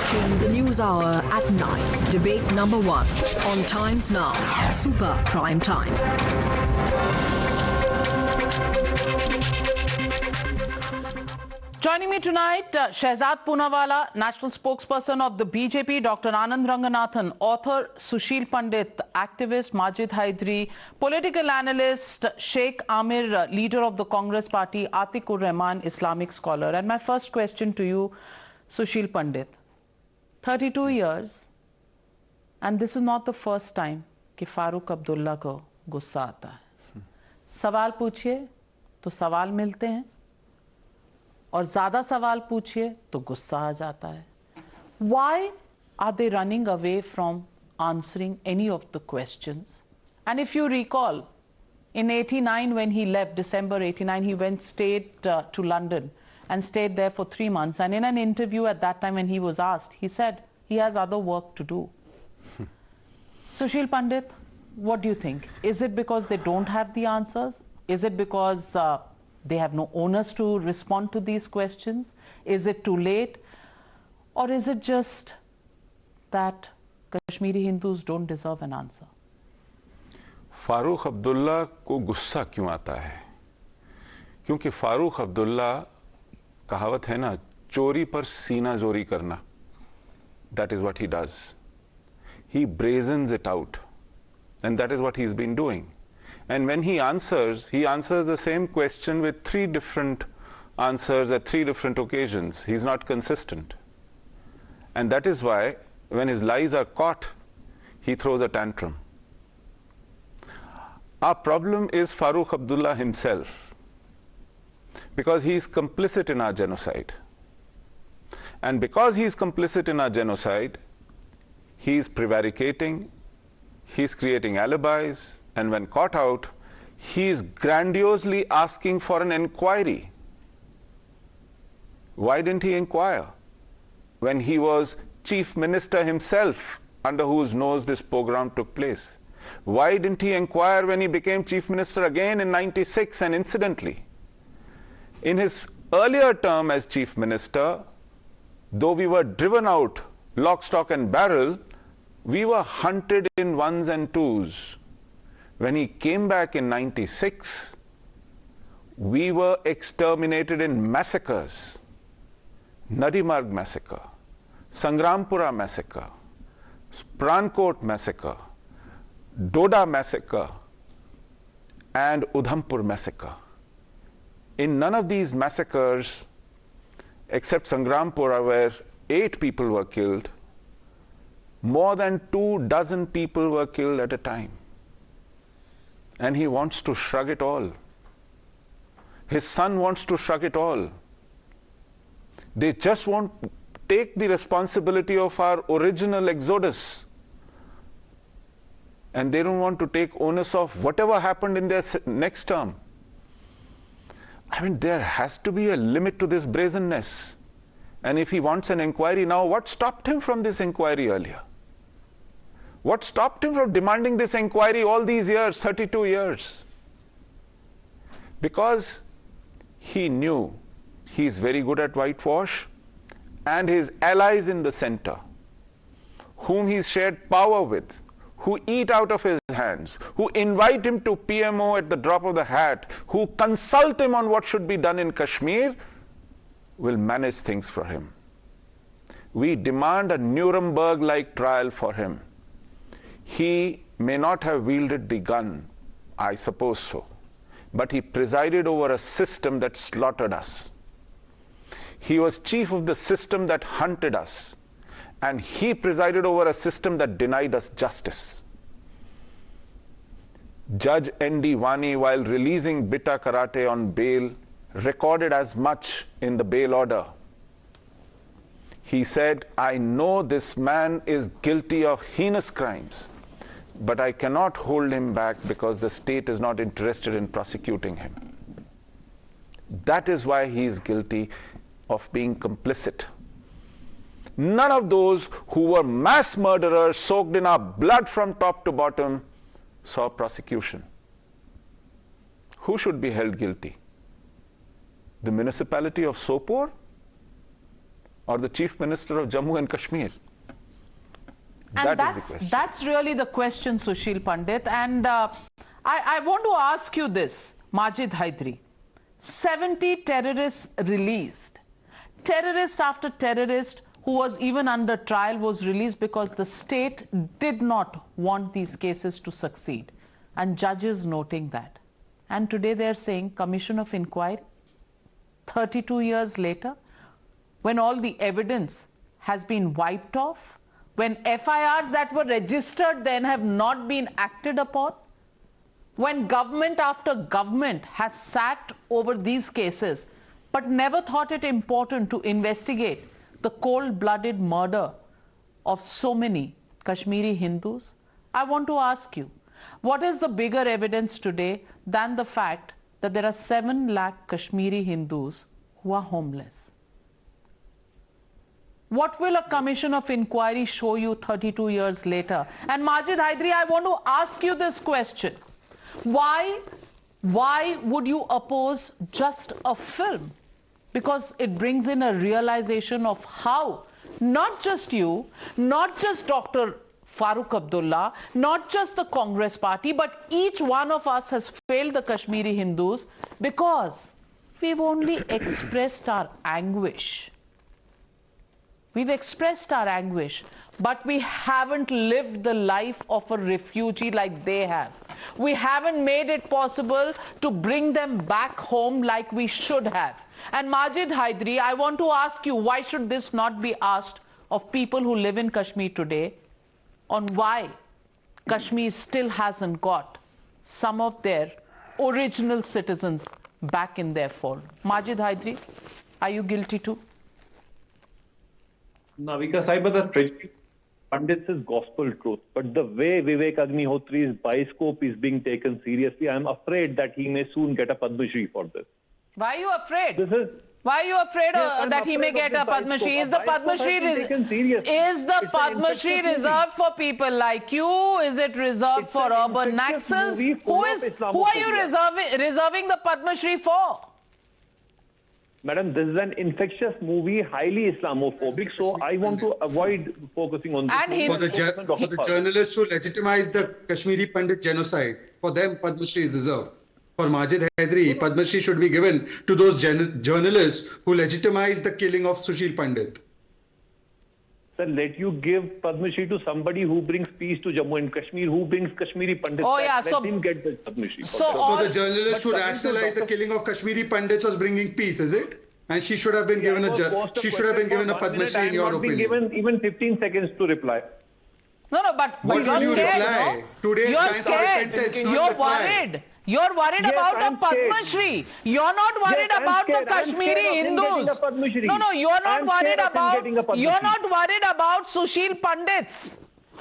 watching the News Hour at 9. Debate number 1 on Times Now, Super Prime Time. Joining me tonight, Shehzad Poonawala, national spokesperson of the BJP, Dr. Anand Ranganathan, author Sushil Pandit, activist Majid Haidri, political analyst Sheikh Amir, leader of the Congress party, Atikur Rahman, Islamic scholar. And my first question to you, Sushil Pandit, 32 years, and this is not the first time कि फारूक अब्दुल्ला को गुस्सा आता है. सवाल पूछिए तो सवाल मिलते हैं और ज़्यादा सवाल पूछिए तो गुस्सा आ जाता है. Why are they running away from answering any of the questions? And if you recall, in 89 when he left, December 89, he stayed to London and stayed there for 3 months. And in an interview at that time when he was asked, he said he has other work to do. Sushil Pandit, what do you think? Is it because they don't have the answers? Is it because they have no onus to respond to these questions? Is it too late? Or is it just that Kashmiri Hindus don't deserve an answer? Farooq Abdullah को गुस्सा क्यों आता है? क्योंकि फारूक अब्दुल्ला, कहावत है ना, चोरी पर सीना जोरी करना. That is what he does. He brazens it out. And that is what he's been doing. And when he answers the same question with 3 different answers at 3 different occasions. He's not consistent. And that is why, when his lies are caught, he throws a tantrum. Our problem is Farooq Abdullah himself, because he is complicit in our genocide. And because he is complicit in our genocide, he is prevaricating, he is creating alibis, and when caught out, he is grandiosely asking for an inquiry. Why didn't he inquire when he was chief minister himself, under whose nose this pogrom took place? Why didn't he inquire when he became chief minister again in 96? And incidentally, in his earlier term as chief minister, though we were driven out lock, stock and barrel, we were hunted in 1s and 2s. When he came back in 96, we were exterminated in massacres. Nadimarg massacre, Sangrampura massacre, Prankot massacre, Doda massacre, and Udhampur massacre. In none of these massacres, except Sangrampura, where 8 people were killed, more than 24 people were killed at a time. And he wants to shrug it all. His son wants to shrug it all. They just won't take the responsibility of our original exodus. And they don't want to take onus of whatever happened in their next term. I mean, there has to be a limit to this brazenness. And if he wants an inquiry now, what stopped him from this inquiry earlier? What stopped him from demanding this inquiry all these years, 32 years? Because he knew he's very good at whitewash, and his allies in the center, whom he's shared power with, who eat out of his hands, who invite him to PMO at the drop of the hat, who consult him on what should be done in Kashmir, will manage things for him. We demand a Nuremberg-like trial for him. He may not have wielded the gun, I suppose so, but he presided over a system that slaughtered us. He was chief of the system that hunted us, and he presided over a system that denied us justice. Judge N.D. Vani, while releasing Bitta Karate on bail, recorded as much in the bail order. He said, I know this man is guilty of heinous crimes, but I cannot hold him back because the state is not interested in prosecuting him. That is why he is guilty of being complicit. None of those who were mass murderers soaked in our blood from top to bottom saw prosecution. Who should be held guilty? The municipality of Sopore? or the Chief Minister of Jammu and Kashmir? And That is the question. that's really the question, Sushil Pandit. And I want to ask you this, Majid Hydari. 70 terrorists released. Terrorist after terrorist who was even under trial was released because the state did not want these cases to succeed. And judges noting that. And today they're saying commission of inquiry, 32 years later, when all the evidence has been wiped off, when FIRs that were registered then have not been acted upon, when government after government has sat over these cases but never thought it important to investigate the cold-blooded murder of so many Kashmiri Hindus, I want to ask you, what is the bigger evidence today than the fact that there are 7 lakh Kashmiri Hindus who are homeless? What will a commission of inquiry show you 32 years later? And Majid Hydari, I want to ask you this question. Why would you oppose just a film? Because it brings in a realization of how not just you, not just Dr. Farooq Abdullah, not just the Congress party, but each one of us has failed the Kashmiri Hindus because we've only expressed our anguish. We've expressed our anguish, but we haven't lived the life of a refugee like they have. We haven't made it possible to bring them back home like we should have. And Majid Hydari, I want to ask you, why should this not be asked of people who live in Kashmir today on why Kashmir still hasn't got some of their original citizens back in their fold? Majid Hydari, are you guilty too? Navika Saiba, the tragedy Pandits is gospel truth, but the way Vivek Agnihotri's bioscope is being taken seriously, I am afraid that he may soon get a Padma Shri for this. Why are you afraid? Why are you afraid Yes, he may get a Padma Shri? Is the Padma Shri reserved for people like you? Is it reserved for urban naxals? Who are you reserving the Padma Shri for? Madam, this is an infectious movie, highly Islamophobic, so I want to avoid focusing on this. For the journalists who legitimize the Kashmiri Pandit genocide, for them Padma Shri is reserved. For Majid Hydari, Padma Shri should be given to those journalists who legitimize the killing of Sushil Pandit. Sir, let you give Padma Shri to somebody who brings peace to Jammu and Kashmir, who brings Kashmiri Pandits. Oh, yeah, let him get the Padma Shri. So the journalist who rationalized the killing of Kashmiri Pandits was bringing peace, is it? And she should have been given a Padma Shri in your opinion. Given even 15 seconds to reply. No, but what will you scared, reply? No? Today's you're time for repentance, scared. not reply. You're worried Yes, about I'm the Padma scared. Shri. You're not worried Yes, about the I'm Kashmiri scared Hindus. No, You're not worried about. You're Shri. not worried about Sushil Pandits.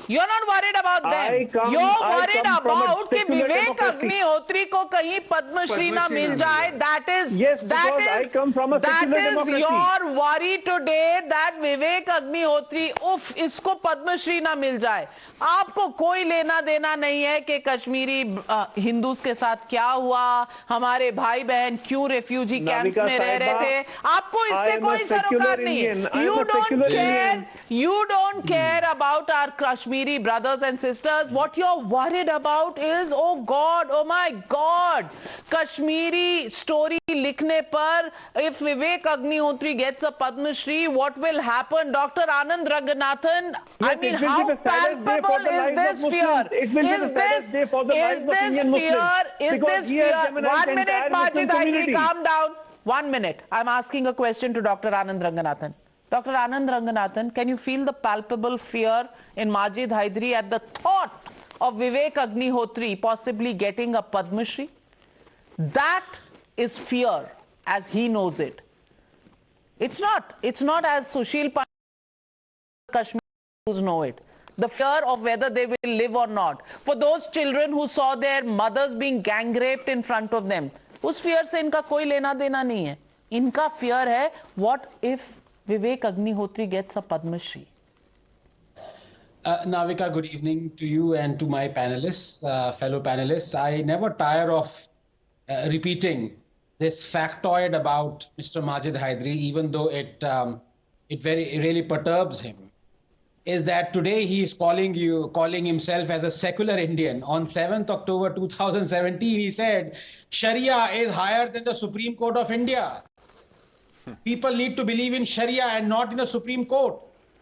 You're not worried about them. You're worried about कि विवेक अग्निहोत्री को कहीं पद्म श्री ना मिल जाए. I come from a secular democracy. Your worry today that Vivek Agnihotri इसको पद्म श्री ना मिल जाए. आपको कोई लेना देना नहीं है कि कश्मीरी हिंदूज के साथ क्या हुआ, हमारे भाई बहन क्यों रेफ्यूजी कैंप्स में रह रहे थे. आपको इससे कोई सरोकार नहीं है. You don't care about our Kashmiri brothers and sisters. What you're worried about is, oh God, oh my God, Kashmiri story likhne par, if Vivek Agnihotri gets a Padma Shri, what will happen? Dr. Anand Ranganathan, I mean, how palpable is this fear? Is this fear? 1 minute, Majid Hydari, calm down. 1 minute. I'm asking a question to Dr. Anand Ranganathan. Dr. Anand Ranganathan, can you feel the palpable fear in Majid Hydari at the thought of Vivek Agnihotri possibly getting a Padma Shri? That is fear as he knows it. It's not as Sushil Pandit Kashmiris know it. The fear of whether they will live or not. For those children who saw their mothers being gang raped in front of them, उस fear से इनका कोई लेना देना नहीं है. इनका fear है, what if Vivek Agnihotri gets a Padma Shri? Navika, good evening to you and to my panelists, fellow panelists. I never tire of repeating this factoid about Mr. Majid Hydari, even though it it really perturbs him, is that today he is calling himself as a secular Indian. On 7th October 2017, he said, Sharia is higher than the Supreme Court of India. People need to believe in Sharia and not in the Supreme Court.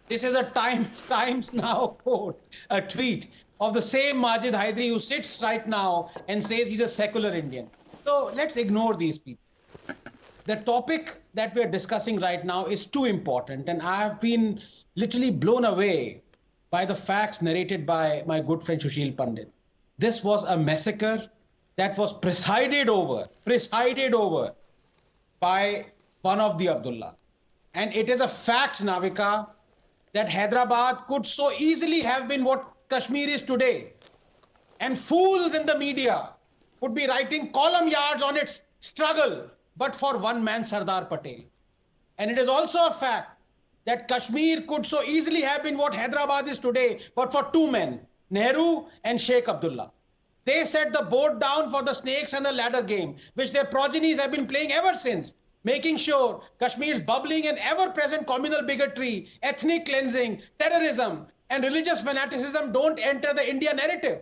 This is a Times Now quote, a tweet of the same Majid Hydari who sits right now and says he's a secular Indian. So let's ignore these people. The topic that we're discussing right now is too important, and I have been literally blown away by the facts narrated by my good friend Sushil Pandit. This was a massacre that was presided over by one of the Abdullah. And it is a fact, Navika, that Hyderabad could so easily have been what Kashmir is today. And fools in the media would be writing column yards on its struggle, but for one man, Sardar Patel. And it is also a fact that Kashmir could so easily have been what Hyderabad is today, but for two men, Nehru and Sheikh Abdullah. They set the board down for the snakes and the ladder game, which their progenies have been playing ever since, making sure Kashmir's bubbling and ever-present communal bigotry, ethnic cleansing, terrorism, and religious fanaticism don't enter the India narrative.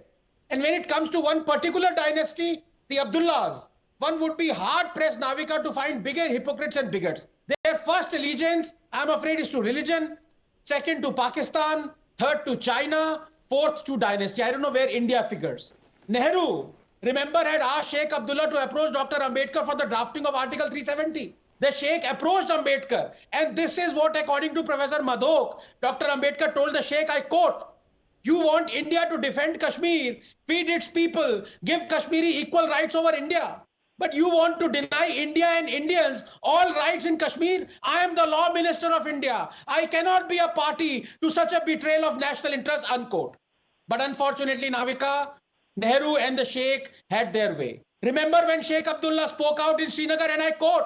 And when it comes to one particular dynasty, the Abdullahs, one would be hard-pressed, Navika, to find bigger hypocrites and bigots. Their first allegiance, I'm afraid, is to religion, second to Pakistan, third to China, fourth to dynasty. I don't know where India figures. Nehru, remember, had asked Sheikh Abdullah to approach Dr. Ambedkar for the drafting of Article 370. The Sheikh approached Ambedkar, and this is what, according to Professor Madhok, Dr. Ambedkar told the Sheikh, I quote, "You want India to defend Kashmir, feed its people, give Kashmiri equal rights over India. But you want to deny India and Indians all rights in Kashmir? I am the law minister of India. I cannot be a party to such a betrayal of national interest," unquote. But unfortunately, Navika, Nehru and the Sheikh had their way. Remember when Sheikh Abdullah spoke out in Srinagar, and I quote,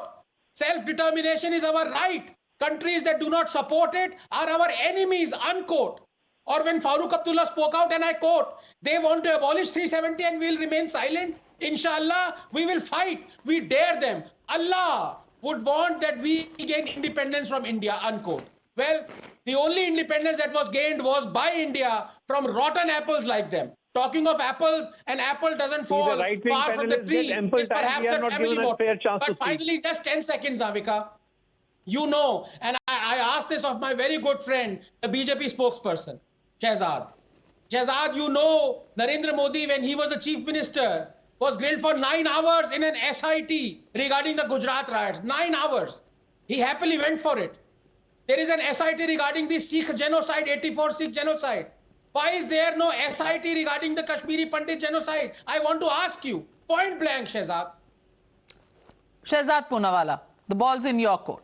"Self-determination is our right. Countries that do not support it are our enemies," unquote. Or when Farooq Abdullah spoke out, and I quote, "They want to abolish 370 and we'll remain silent. Inshallah, we will fight. We dare them. Allah would want that we gain independence from India," unquote. Well, the only independence that was gained was by India from rotten apples like them. Talking of apples, an apple doesn't fall far from the tree. It's perhaps the family motto. But finally, just 10 seconds, Navika. You know, and I asked this of my very good friend, the BJP spokesperson, Shehzad. Shehzad, you know, Narendra Modi, when he was the chief minister, was grilled for 9 hours in an SIT regarding the Gujarat riots. 9 hours. He happily went for it. There is an SIT regarding the Sikh genocide, 84 Sikh genocide. Why is there no SIT regarding the Kashmiri Pandit genocide? I want to ask you, point blank, Shehzad. Shehzad Poonawalla, the ball's in your court.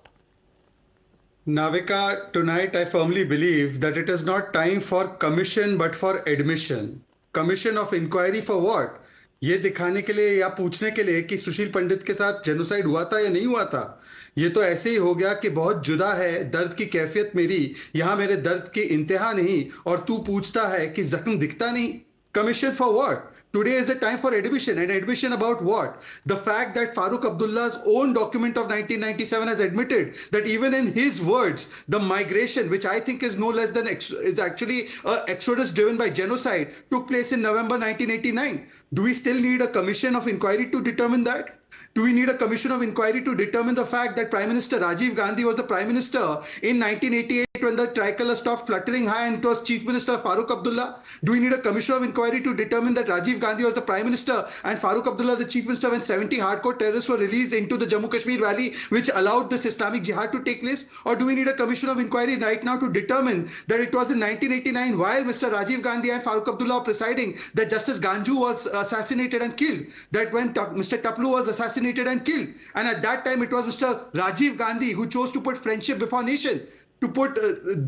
Navika, tonight I firmly believe that it is not time for commission but for admission. Commission of inquiry for what? ये दिखाने के लिए या पूछने के लिए कि सुशील पंडित के साथ जेनोसाइड हुआ था या नहीं हुआ था। ये तो ऐसे ही हो गया कि बहुत जुदा है दर्द की कैफियत मेरी, यहाँ मेरे दर्द की इंतहा नहीं और तू पूछता है कि जख्म दिखता नहीं। Commission for what? Today is the time for admission. And admission about what? The fact that Farooq Abdullah's own document of 1997 has admitted that even in his words, the migration, which I think is no less than is actually exodus driven by genocide, took place in November 1989. Do we still need a commission of inquiry to determine that? Do we need a commission of inquiry to determine the fact that Prime Minister Rajiv Gandhi was the Prime Minister in 1988 when the tricolour stopped fluttering high and it was Chief Minister Farooq Abdullah? Do we need a commission of inquiry to determine that Rajiv Gandhi was the Prime Minister and Farooq Abdullah the Chief Minister when 70 hardcore terrorists were released into the Jammu Kashmir Valley, which allowed this Islamic Jihad to take place? Or do we need a commission of inquiry right now to determine that it was in 1989 while Mr. Rajiv Gandhi and Farooq Abdullah were presiding that Justice Ganju was assassinated and killed, that when Mr. Taplu was assassinated and killed, and at that time it was Mr. Rajiv Gandhi who chose to put friendship before nation, to put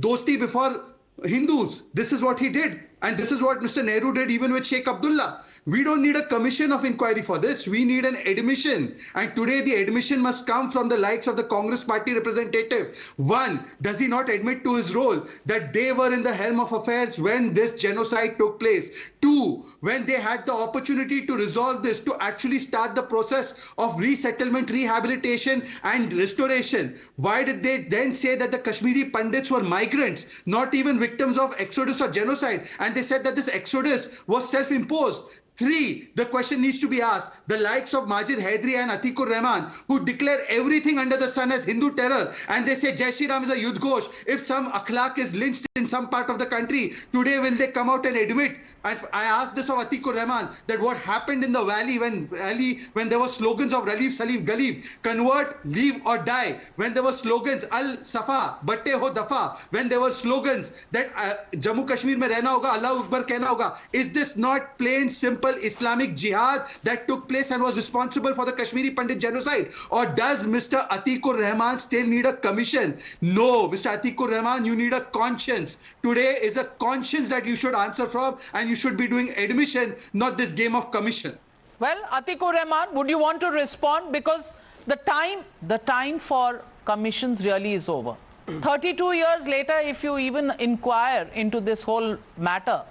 dosti before Hindus. This is what he did. And this is what Mr. Nehru did even with Sheikh Abdullah. We don't need a commission of inquiry for this. We need an admission. And today the admission must come from the likes of the Congress party representative. One, does he not admit to his role that they were in the helm of affairs when this genocide took place? Two, when they had the opportunity to resolve this, to actually start the process of resettlement, rehabilitation and restoration, why did they then say that the Kashmiri Pandits were migrants, not even victims of exodus or genocide? And they said that this exodus was self-imposed. Three, the question needs to be asked, the likes of Majid Hydari and Atikur Rahman, who declare everything under the sun as Hindu terror, and they say Jai Shri Ram is a Yudh Ghosh. If some akhlaq is lynched in some part of the country, today will they come out and admit? And I asked this of Atikur Rahman, that what happened in the valley when there were slogans of Ralif, Salif, Galif, convert, leave or die, when there were slogans Al Safa, Batte Ho Dafa, when there were slogans that Jammu Kashmir mein rehna hoga, Allah Akbar kehna hoga, is this not plain simple Islamic jihad that took place and was responsible for the Kashmiri Pandit genocide? Or does Mr. Atikur Rahman still need a commission? No, Mr. Atikur Rahman, you need a conscience. Today is a conscience that you should answer from, and you should be doing admission, not this game of commission. Well, Atikur Rahman, would you want to respond? Because the time for commissions really is over. 32 years later, if you even inquire into this whole matter,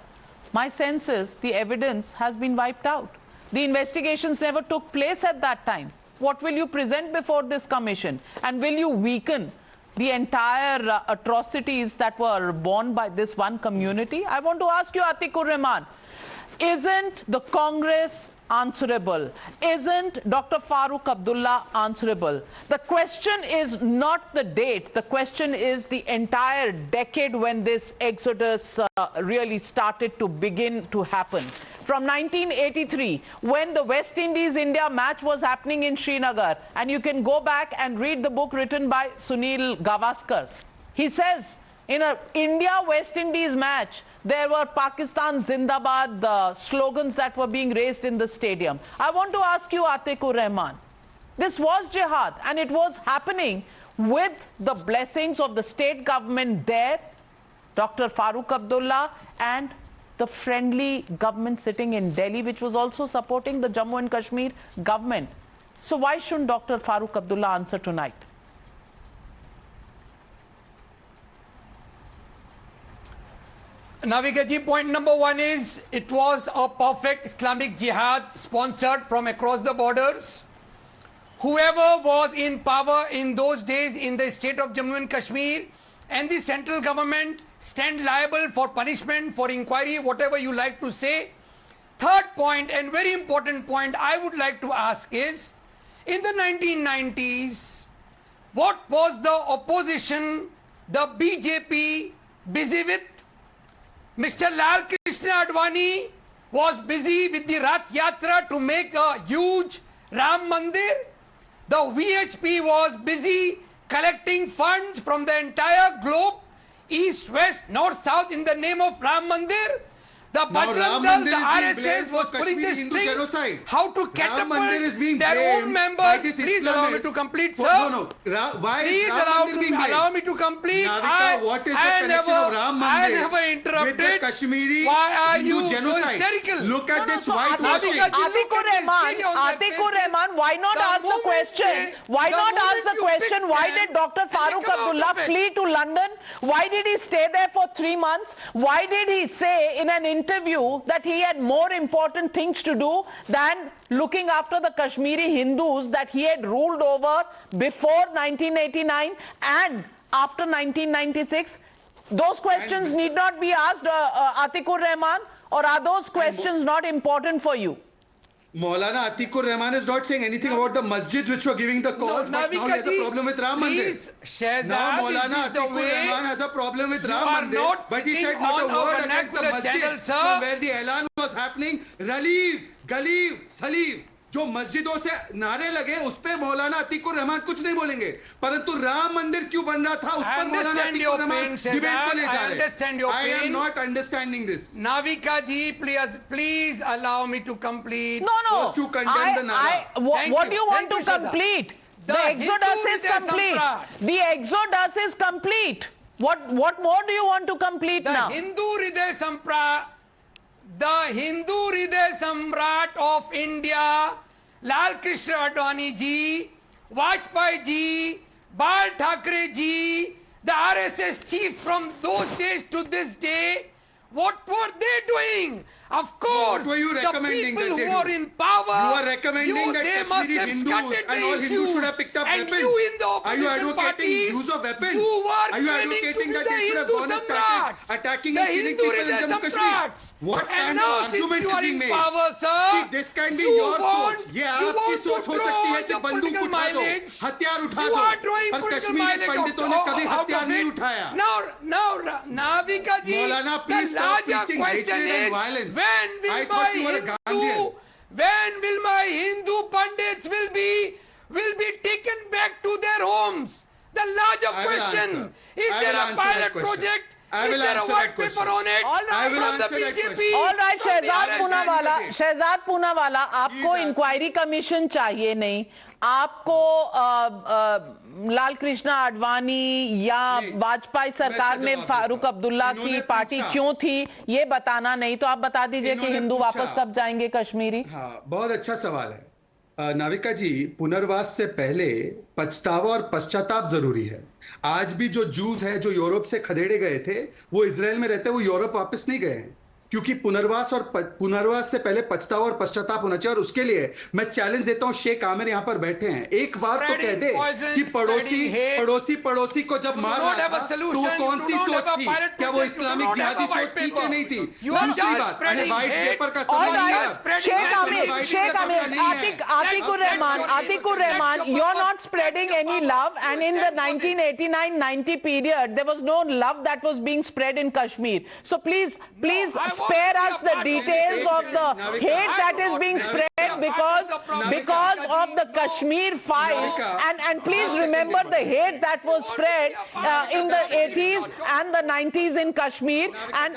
my sense is the evidence has been wiped out. The investigations never took place at that time. What will you present before this commission? And will you weaken the entire atrocities that were borne by this one community? I want to ask you, Atikur Rahman, isn't the Congress answerable? Isn't Dr. Farooq Abdullah answerable? The question is not the date. The question is the entire decade when this exodus really started to begin to happen. From 1983, when the West Indies-India match was happening in Srinagar, and you can go back and read the book written by Sunil Gavaskar. He says, in an India-West Indies match, there were Pakistan Zindabad slogans that were being raised in the stadium. I want to ask you, Atikur Rahman, this was jihad, and it was happening with the blessings of the state government there, Dr. Farooq Abdullah, and the friendly government sitting in Delhi, which was also supporting the Jammu and Kashmir government. So why shouldn't Dr. Farooq Abdullah answer tonight? Navika ji, point number one is it was a perfect Islamic jihad sponsored from across the borders. Whoever was in power in those days in the state of Jammu and Kashmir and the central government stand liable for punishment, for inquiry, whatever you like to say. Third point, and very important point I would like to ask is, in the 1990s, what was the opposition, the BJP busy with? Mr. Lal Krishna Advani was busy with the Rath Yatra to make a huge Ram Mandir. The VHP was busy collecting funds from the entire globe, east, west, north, south, in the name of Ram Mandir. The Bajrang Dal, the RSS was putting the strings how to catapult their own members. Please allow me to complete, sir. Please allow me to complete. I never interrupted. Why are you so hysterical? Look at this whitewashing. Atikur Rahman, why not ask the question? Why not ask the question? Why did Dr. Farooq Abdullah flee to London? Why did he stay there for 3 months? Why did he say in an interview that he had more important things to do than looking after the Kashmiri Hindus that he had ruled over before 1989 and after 1996? Those questions need not be asked, Atikur Rahman, or are those questions not important for you? Maulana Atikur Rahman is not saying anything about the masjids which were giving the calls, but now he has a problem with Ram Mandir. Now Maulana Atikur Rahman has a problem with Ram Mandir, but he said not a word against the masjids from where the Elan was happening. Raleef, Galeef, Salif, जो मस्जिदों से नारे लगे उस पे मौलाना अतीकुर रहमान कुछ नहीं बोलेंगे, परंतु राम मंदिर क्यों बन रहा था उस पर मौलाना अतीकुर रहमान डिबेट को ले जा रहे हैं. I am not understanding this. Navika ji, please allow me to complete. No. To condemn the Nara. What do you want to complete? The exodus is complete. The exodus is complete. What more do you want to complete now? The Hindu Hriday Sampra the Hindu Hriday Samrat of India, Lal Krishna Advani ji, Vajpayee ji, Bal Thackeray ji, the RSS chief from those days to this day, what were they doing? Of course, what were you the recommending people that they who are do? in power, You are recommending that they must Kashmiri have Hindus scattered and the all Hindus issues. should have picked up And weapons. you in the Are you opposition advocating parties, use of weapons? you were Are you claiming to advocating be that the they should have Hindu gone and samrats, started attacking the and killing Hindu people in Hriday Jammu Kashmir? samrats. What And kind now of since argument you is are being in made? power, sir, See, this can be you your want- सोच. ये you आपकी want to सोच हो draw सकती है कि the बंदूक political उठा दो, mileage. हथियार उठा You दो. are drawing पर political कश्मीरी mileage पंडितों ने कभी out हथियार of नहीं it. उठाया. Now, Navika ji, Maulana, please the stop larger preaching question hatred and is, violence. when will I my thought you were a Gandhian. When will my Hindu pandits will be taken back to their homes? The larger I will question answer. is I there will a answer pilot that question. project? I Is will there a answer white that question. paper on it? All right. I will From the answer that BJP, question. All right from the Shehzad RSS. Poonawalla, Shehzad Poonawalla, आपको Please inquiry commission चाहिए नहीं, आपको लाल कृष्ण आडवाणी या वाजपेयी सरकार में जवाब फारूक देता हूं। अब्दुल्ला की इन्होंने पार्टी पूछा। क्यों थी ये बताना नहीं, तो आप बता दीजिए कि इन्होंने हिंदू पूछा। वापस कब जाएंगे कश्मीरी? हाँ, बहुत अच्छा सवाल है नाविका जी। पुनर्वास से पहले पछतावा और पश्चाताप जरूरी है। आज भी जो जूस है जो यूरोप से खदेड़े गए थे वो इजराइल में रहते, वो यूरोप वापस नहीं गए हैं, क्योंकि पुनर्वास से पहले पछतावा और पश्चाताप होना चाहिए। और उसके लिए मैं चैलेंज देता हूं, शेख आमिर यहां पर बैठे हैं, एक बार तो कह दे कि पड़ोसी को जब मार रहा था तो वो कौन सी सोच थी? क्या वो इस्लामिक जिहादी सोच थी कि नहीं थी? दूसरी बात, व्हाइट पेपर का समय नहीं है। Sheikh Aamir, आतिकुर Rahman, you're not spreading any love, and in the 1989-90 period there was no love that was being spread in Kashmir. So please spare us the details of the hate that is being spread because of the Kashmir Files, and please remember the hate that was spread in the 80s and the 90s in Kashmir, and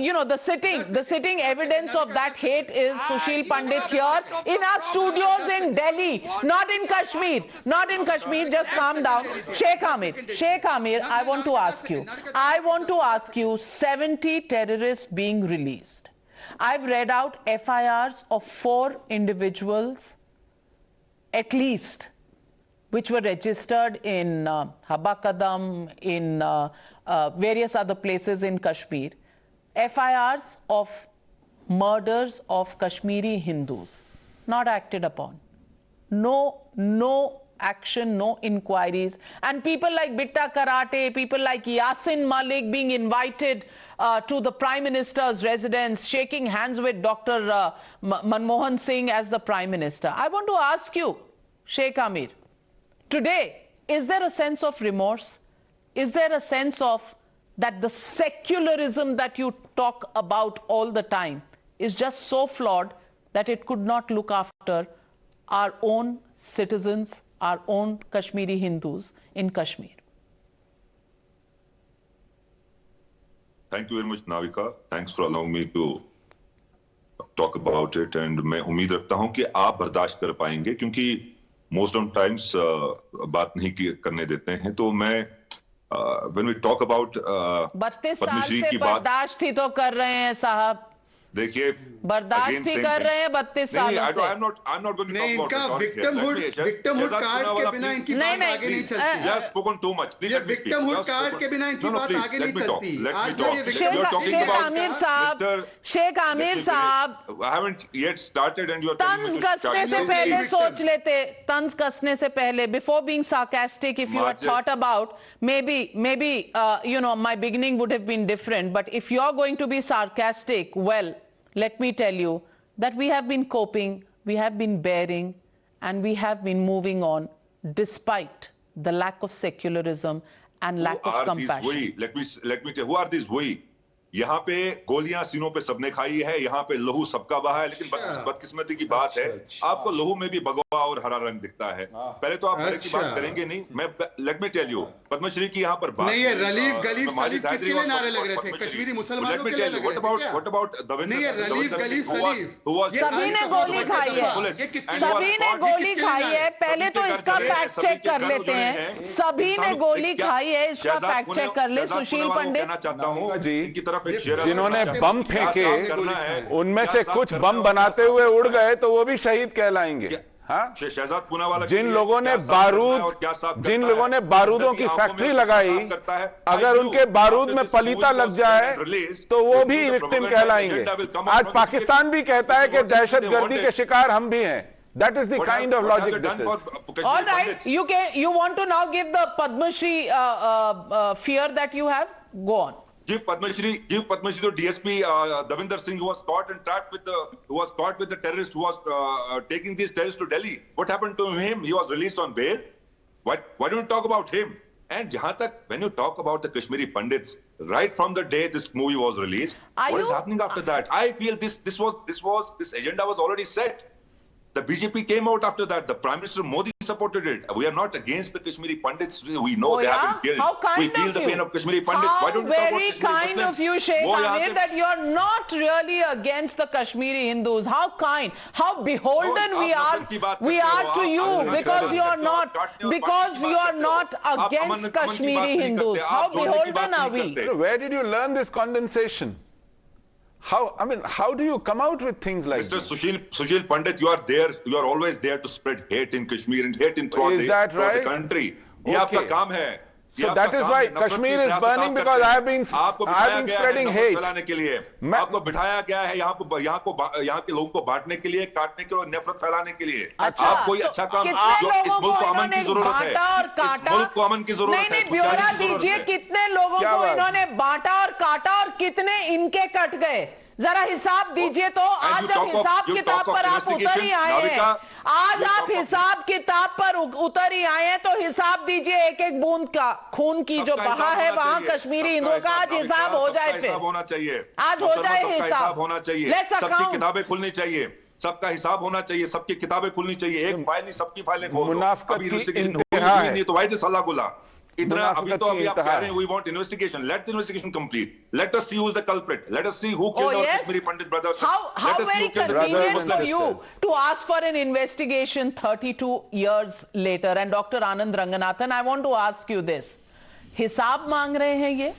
you know, the sitting evidence of that hate is Sushil Pandit here in our studios in Delhi, not in Kashmir. Just calm down. Sheikh Amir, I want to ask you 70 terrorists being released. I've read out FIRs of 4 individuals at least, which were registered in Habakadam, in various other places in Kashmir. FIRs of murders of Kashmiri Hindus, not acted upon. No action, no inquiries. And people like Bitta Karate, people like Yasin Malik being invited to the Prime Minister's residence, shaking hands with Dr. Manmohan Singh as the Prime Minister. I want to ask you, Sheikh Amir, today, is there a sense of remorse? Is there a sense of that the secularism that you talk about all the time is just so flawed that it could not look after our own citizens, our own Kashmiri Hindus in Kashmir? Thank you very much, Navika. Thanks for allowing me to talk about it. And मैं उम्मीद रखता हूं कि आप बर्दाश्त कर पाएंगे, क्योंकि most of times बात नहीं करने देते हैं। तो मैं when we talk about 32 साल से बर्दाश्त ही तो कर रहे हैं साहब। देखिए, बर्दाश्त ही कर रहे हैं 32 सालों से। I'm not going to नहीं, talk about victimhood कार्ड के बिना इनकी बात आगे नहीं चलती। You have spoken too much. ये victimhood कार्ड के बिना इनकी बात आगे नहीं चलती। शेख आमिर साहब, I haven't yet started and you are तंज कसने से पहले सोच लेते, तंज कसने से पहले, before being sarcastic, if you had thought about, maybe you know, my beginning would have been different. But if you're going to be sarcastic, well, let me tell you that we have been coping, we have been bearing, and we have been moving on despite the lack of secularism and lack of compassion. Let me tell you, who are these we? यहाँ पे गोलियां सीनों पे सबने खाई है, यहाँ पे लहू सबका बहा है, लेकिन बदकिस्मती की बात है, आपको लहू में भी भगवा और हरा रंग दिखता है। पहले तो आप हरे की बात करेंगे नहीं। मैं let me tell you, Padma Shri की यहाँ पर बात नहीं है। रलीफ गलीफ सलीफ किसके लिए नारे लग रहे थे? कश्मीरी मुसलमानों के लिए लग रहे थे क्या? What about Davinder? नहीं है, रलीफ गलीफ सलीफ सभी ने गोली खाई है, सभी ने गोली खाई है। पहले तो इसका फैक्ट चेक कर लेते हैं, सभी ने गोली खाई है, इसका फैक्ट चेक कर ले। सुशील पंडित, कहना चाहता हूँ, इनकी तरफ तरफ एक शेर जिन्होंने बम फेंके उनमें से कुछ बम बनाते हुए उड़ गए तो वो भी शहीद कहलाएंगे। हाँ, शहजाद पूनावाला जिन लोगों ने बारूदों की फैक्ट्री लगाई, अगर उनके बारूद में पलीता लग जाए तो वो भी विक्टिम कहलाएंगे। आज पाकिस्तान भी कहता है कि दहशतगर्दी के शिकार हम भी हैं। That is the kind of logic this is. All right, you want to now give the Padma Shri fear that you have? Go on. Give Padma Shri to DSP Davinder Singh, who was caught and trapped with the terrorist who was taking these terrorists to Delhi. What happened to him? He was released on bail. Why don't you talk about him? And jahan tak, when you talk about the Kashmiri Pandits, right from the day this movie was released, what is happening after that? I feel this agenda was already set. The BJP came out after that. The Prime Minister Modi supported it. We are not against the Kashmiri Pandits. We know they have been killed. How kind we feel the pain of Kashmiri Pandits. How Why don't you talk about very Kashmiri kind Muslims? of you, Sheikh Amir, that you are not really against the Kashmiri Hindus. How kind, how beholden we are to you because you are not against Kashmiri Hindus. How beholden are we? Where did you learn this condensation? How do you come out with things like this? Mr. Sushil Pandit, you are there. You are always there to spread hate in Kashmir and hate throughout the country. Okay. ये आपका काम है. So that is why Kashmir is burning, because I have been spreading hate. आपको बिठाया गया है यहाँ के लोगों को बांटने के लिए, काटने के लिए, नफरत फैलाने के लिए. आप कोई अच्छा काम, इस मुल्क को अमन की जरूरत है. इस मुल्क को अमन की जरूरत है. नहीं, ब्यौरा दीजिए कितने लोगों को इन्होंने बांटा और काटा और कितने इनके कट गए. जरा हिसाब दीजिए तो. आज जब हिसाब किताब पर आप उतर ही आए हैं, आज आप हिसाब किताब पर उतर ही आए हैं, तो हिसाब दीजिए एक एक बूंद का खून की जो बहा है वहां कश्मीरी हिंदुओं का. आज हिसाब हो जाए, फिर होना चाहिए. आज हो जाए हिसाब होना चाहिए. सबकी किताबें खुलनी चाहिए. सबका हिसाब होना चाहिए. सबकी किताबें खुलनी चाहिए. एक फाइल नहीं, सबकी फाइलें खोल दो. अभी इन्वेस्टिगेशन नहीं तो वाइड सलाह गुला. अभी तो अभी आप कह रहे हैं we want investigation. Let the investigation complete. Let us see who is the culprit. Let us see who killed our Kashmiri Pandit brothers. How very convenient for you to ask for an investigation 32 years later. And Dr. Anand Ranganathan, I want to ask you this. हिसाब मांग रहे हैं ये?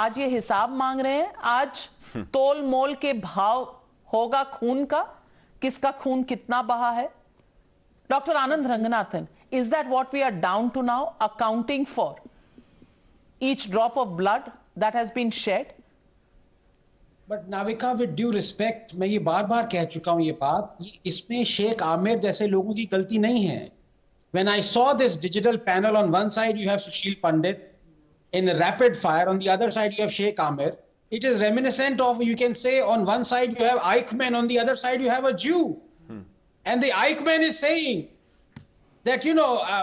आज ये हिसाब मांग रहे हैं? आज तोल मोल के भाव होगा खून का? किसका खून कितना बहा है? Dr. Anand Ranganathan, is that what we are down to now, accounting for each drop of blood that has been shed? But Navika, with due respect, मैं ये बार-बार कह चुका हूं ये बात, इसमें शेख आमिर जैसे लोगों की गलती नहीं है. When I saw this digital panel, on one side you have Sushil Pandit in a rapid fire, on the other side you have Sheikh Amir. It is reminiscent of, you can say, on one side you have Eichmann, on the other side you have a Jew. And the Eichmann is saying that,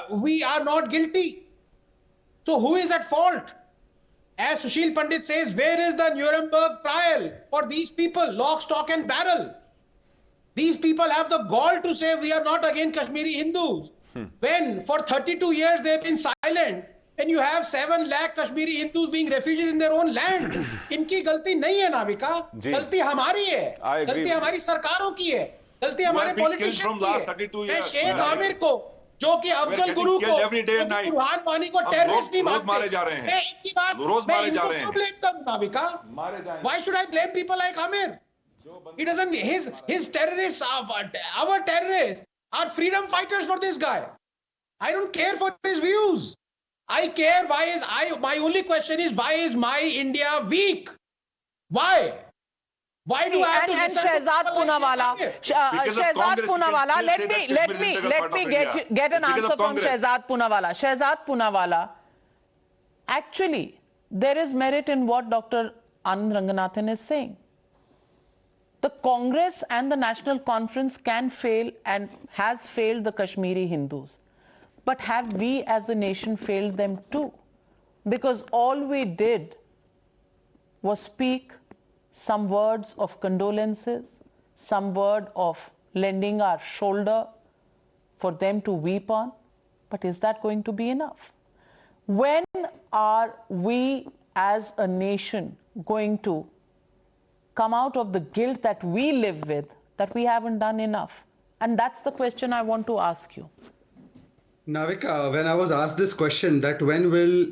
we are not guilty. So who is at fault? As Sushil Pandit says, where is the Nuremberg trial for these people? Lock, stock and barrel. These people have the gall to say we are not against Kashmiri Hindus. When for 32 years they've been silent, and you have 7 lakh Kashmiri Hindus being refugees in their own land. इनकी गलती नहीं है नाविका, गलती हमारी है, गलती हमारी सरकारों की है, गलती हमारे पॉलिटिशियन की है. मैं शेख आमिर को, जो कि अफजल गुरु को, बुरहान वानी को टेररिस्ट नहीं मानते, मैं इनकी बात, मैं इनको क्यों ब्लेम करूं Navika? Why should I blame people like Amir? He doesn't, his terrorists, our terrorists are freedom fighters for this guy. I don't care for his views. I care my only question is, why is my India weak? Why? Why do I have to listen Shehzad Poonawala, let me get an answer from Shehzad Poonawala. Shehzad Poonawala, actually, there is merit in what Dr. Anand Ranganathan is saying. The Congress and the National Conference can fail and has failed the Kashmiri Hindus. But have we as a nation failed them too? Because all we did was speak some words of condolences, some word of lending our shoulder for them to weep on. But is that going to be enough? When are we as a nation going to come out of the guilt that we live with, that we haven't done enough? And that's the question I want to ask you. Navika, when I was asked this question, that when will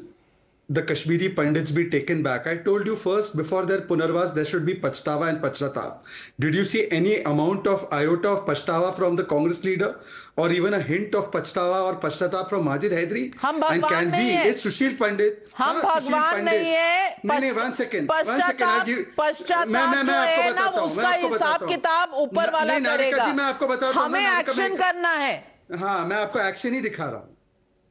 the Kashmiri Pandits be taken back. I told you first, before their Punarvas, there should be Pachtawa and Pachtatap. Did you see any amount of iota of Pachtawa from the Congress leader? Or even a hint of Pachtawa or Pachtatap from Majid Haidari? And can we, is Sushil Pandit? Sushil Pandit. नहीं, one second. पश्चाताप जो है ना, उसका हिसाब किताब ऊपर वाला करेगा. हमें एक्शन करना है. हाँ, मैं आपको एक्शन ही दिखा रहा हूँ.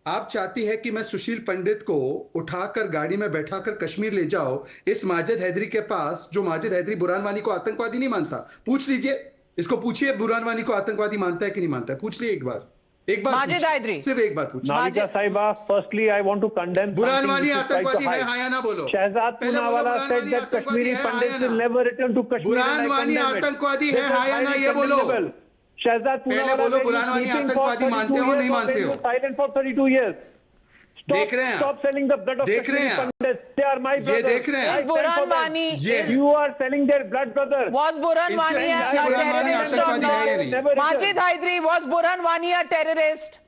आप चाहती है कि मैं सुशील पंडित को उठाकर गाड़ी में बैठाकर कश्मीर ले जाओ इस माजिद हैदरी के पास, जो माजिद हैदरी बुरहान वानी को आतंकवादी नहीं मानता. पूछ लीजिए, इसको पूछिए बुरहान वानी को आतंकवादी मानता है कि नहीं मानता है. पूछ लीजिए एक बार माजिद हैदरी, सिर्फ एक बार पूछिए. नाविका साहिबा, firstly I want to condemn Burhan Wani आतंकवादी है, हाँ या ना बोलो. Shahzad Poonawalla said that Kashmiri Pandits will never return to Kashmir. Burhan Wani आतंकवादी है, हाँ या ना, ये बोलो. शहजाद पहले बोलो, बुरहान वानी आतंकवादी मानते हो नहीं मानते हो? Silent for 32 years. देख रहे हैं, Stop selling the blood of Kashmiri Pandits. They are my brothers. ये देख रहे हैं. Burhan Wani, you are selling their blood, brother. Was Burhan Wani a terrorist or not? Majid Haidari, was Burhan Wani a terrorist?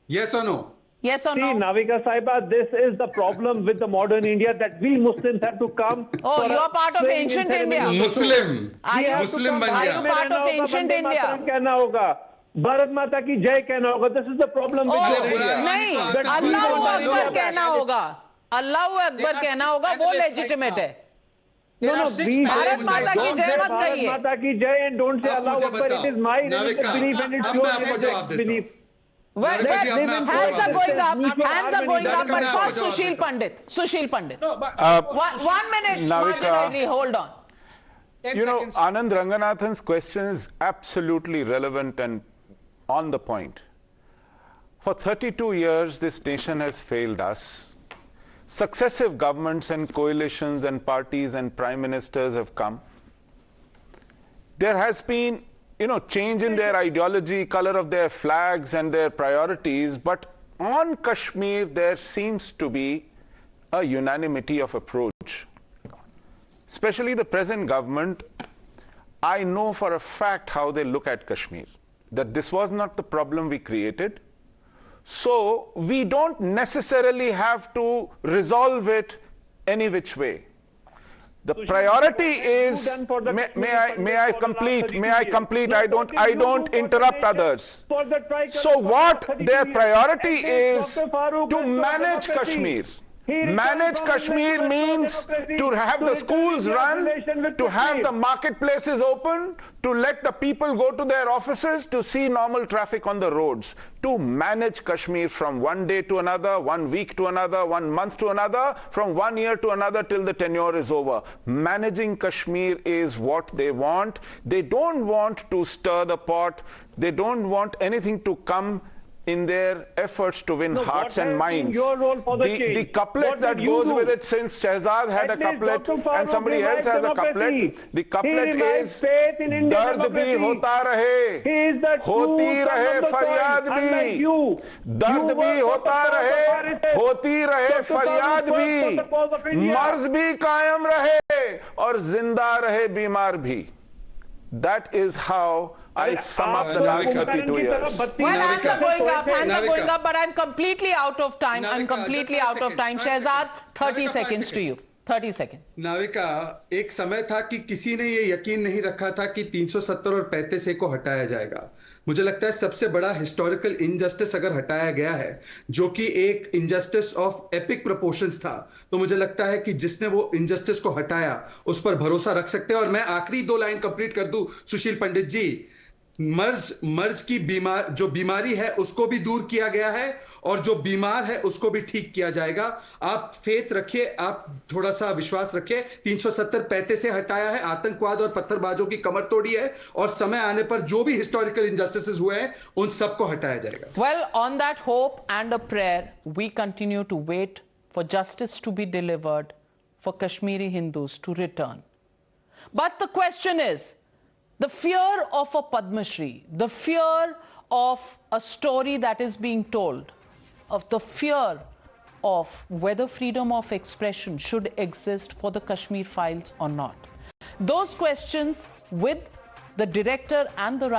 Yes or no? Yes or no? See, Navika Sahiba, this is the problem with the modern India, that we Muslims have to come. Oh, you are part of ancient India. Muslim. Muslim बन Are गया. you part of ancient India? कहना होगा, भारत माता की जय कहना होगा. This is the problem with your India. नहीं, अल्लाहू अकबर कहना होगा. अल्लाहू अकबर कहना होगा, वो legitimate है. No, भारत माता की जय मत कहिए. भारत माता की जय and don't say Allahu Akbar. It is my religious belief and it's your religious belief. Well, hands are going up, but first Sushil Pandit. Sushil Pandit. No, but, 1 minute, Majid Haidari, hold on. You know, Anand Ranganathan's question is absolutely relevant and on the point. For 32 years, this nation has failed us. Successive governments and coalitions and parties and prime ministers have come. There has been, change in their ideology, color of their flags and their priorities, but on Kashmir, there seems to be a unanimity of approach. Especially the present government, I know for a fact how they look at Kashmir, that this was not the problem we created. So we don't necessarily have to resolve it any which way. The priority is, may I complete, I don't interrupt others. So what their priority is to manage Kashmir. Manage Kashmir means to have the schools run, to have the marketplaces open, to let the people go to their offices, to see normal traffic on the roads. To manage Kashmir from one day to another, 1 week to another, 1 month to another, from 1 year to another till the tenure is over. Managing Kashmir is what they want. They don't want to stir the pot. They don't want anything to come in their efforts to win hearts and minds. The couplet that goes with it, since Shehzad had a couplet and somebody else has a couplet, the couplet is Dard bhi hota rahe, hoti rahe faryad bhi. Dard bhi hota rahe, hoti rahe faryad bhi. Marz bhi kayam rahe, aur zinda rahe bimar bhi. That is how I sum up the last 32 years. Well, hands are going up, but I'm completely out of time. Shehzad, 30 seconds to you. 30 seconds. Navika, एक समय था कि किसी ने ये यकीन नहीं रखा था कि 370 और 35A को हटाया जाएगा. मुझे लगता है सबसे बड़ा हिस्टोरिकल इनजस्टिस अगर हटाया गया है, जो कि एक इनजस्टिस ऑफ एपिक प्रोपोर्शंस था, तो मुझे लगता है कि जिसने वो इनजस्टिस को हटाया उस पर भरोसा रख सकते हैं. और मैं आखिरी 2 लाइन कंप्लीट कर दूं, सुशील पंडित जी, मर्ज की जो बीमारी है उसको भी दूर किया गया है और जो बीमार है उसको भी ठीक किया जाएगा. आप फेथ रखिए, आप थोड़ा सा विश्वास रखिए. 370 पैते से हटाया है, आतंकवाद और पत्थरबाजों की कमर तोड़ी है, और समय आने पर जो भी हिस्टोरिकल इनजस्टिसेस हुए हैं उन सबको हटाया जाएगा. Well, on that hope and a prayer, we continue to wait for justice to be delivered, for Kashmiri Hindus to return. But the question is, the fear of a Padma Shri, the fear of a story that is being told, of the fear of whether freedom of expression should exist for the Kashmir Files or not. Those questions with the director and the writer